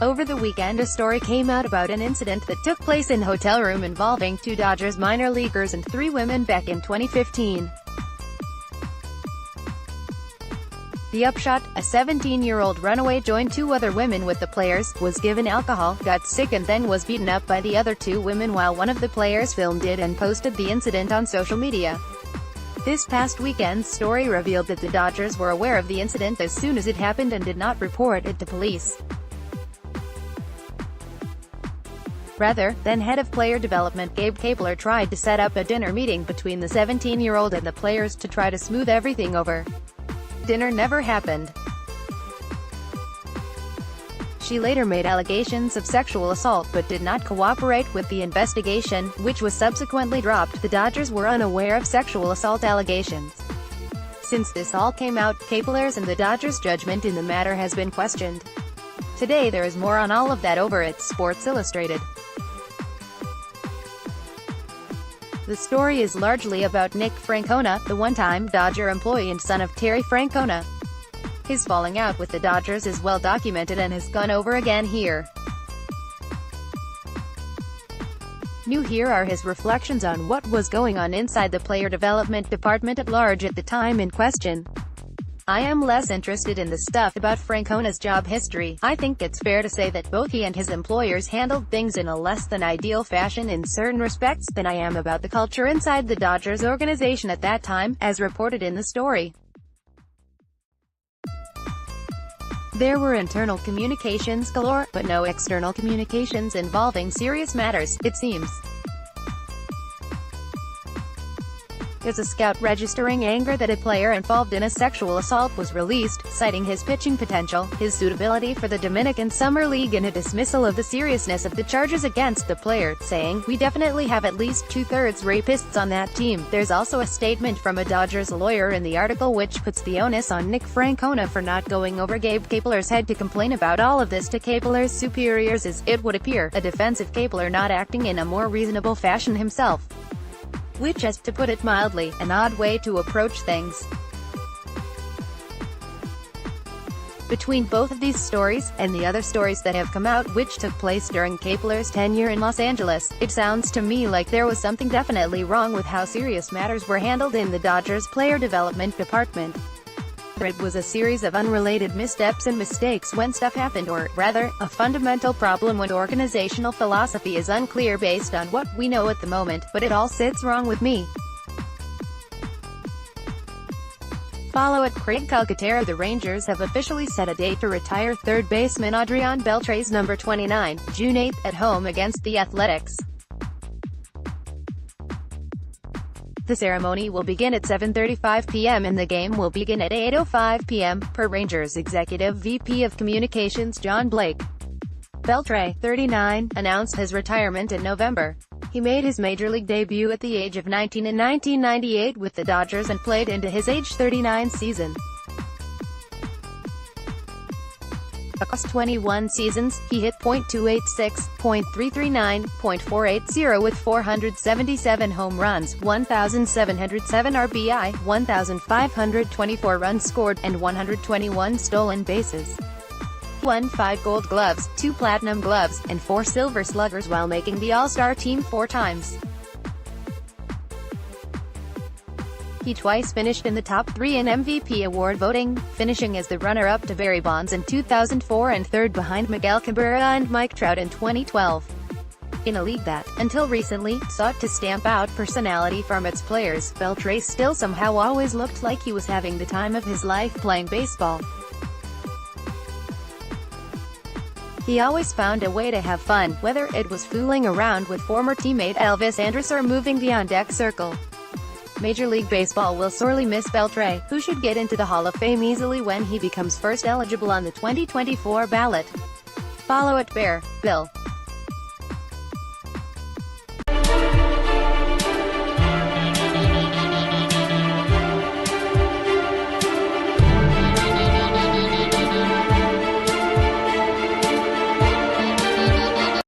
Over the weekend, a story came out about an incident that took place in a hotel room involving 2 Dodgers minor leaguers and 3 women back in 2015. The upshot: a 17-year-old runaway joined 2 other women with the players, was given alcohol, got sick and then was beaten up by the other 2 women while one of the players filmed it and posted the incident on social media. This past weekend's story revealed that the Dodgers were aware of the incident as soon as it happened and did not report it to police. Rather, then head of player development Gabe Kapler tried to set up a dinner meeting between the 17-year-old and the players to try to smooth everything over. Dinner never happened. She later made allegations of sexual assault but did not cooperate with the investigation, which was subsequently dropped. The Dodgers were unaware of sexual assault allegations. Since this all came out, Kapler's and the Dodgers' judgment in the matter has been questioned. Today there is more on all of that over at Sports Illustrated. The story is largely about Nick Francona, the one-time Dodger employee and son of Terry Francona. His falling out with the Dodgers is well documented and has gone over again here. New here are his reflections on what was going on inside the player development department at large at the time in question. I am less interested in the stuff about Francona's job history. I think it's fair to say that both he and his employers handled things in a less than ideal fashion in certain respects than I am about the culture inside the Dodgers organization at that time, as reported in the story. There were internal communications galore, but no external communications involving serious matters, it seems. As a scout registering anger that a player involved in a sexual assault was released, citing his pitching potential, his suitability for the Dominican Summer League and a dismissal of the seriousness of the charges against the player, saying, "We definitely have at least 2/3 rapists on that team." There's also a statement from a Dodgers lawyer in the article which puts the onus on Nick Francona for not going over Gabe Kapler's head to complain about all of this to Kapler's superiors is, it would appear, a defense of Kapler not acting in a more reasonable fashion himself. Which is, to put it mildly, an odd way to approach things. Between both of these stories, and the other stories that have come out which took place during Kapler's tenure in Los Angeles, it sounds to me like there was something definitely wrong with how serious matters were handled in the Dodgers player development department. It was a series of unrelated missteps and mistakes when stuff happened, or, rather, a fundamental problem when organizational philosophy is unclear based on what we know at the moment, but it all sits wrong with me. Follow at Craig Calcaterra. The Rangers have officially set a date to retire third baseman Adrian Beltre's number 29, June 8, at home against the Athletics. The ceremony will begin at 7:35 p.m. and the game will begin at 8:05 p.m., per Rangers Executive VP of Communications John Blake. Beltre, 39, announced his retirement in November. He made his major league debut at the age of 19 in 1998 with the Dodgers and played into his age 39 season. Across 21 seasons, he hit .286, .339, .480 with 477 home runs, 1,707 RBI, 1,524 runs scored, and 121 stolen bases. He won 5 Gold Gloves, 2 Platinum Gloves, and 4 Silver Sluggers while making the All-Star team 4 times. He twice finished in the top 3 in MVP award voting, finishing as the runner-up to Barry Bonds in 2004 and third behind Miguel Cabrera and Mike Trout in 2012. In a league that, until recently, sought to stamp out personality from its players, Beltre still somehow always looked like he was having the time of his life playing baseball. He always found a way to have fun, whether it was fooling around with former teammate Elvis Andrus or moving the on-deck circle. Major League Baseball will sorely miss Beltre, who should get into the Hall of Fame easily when he becomes first eligible on the 2024 ballot. Follow at Bear Bill.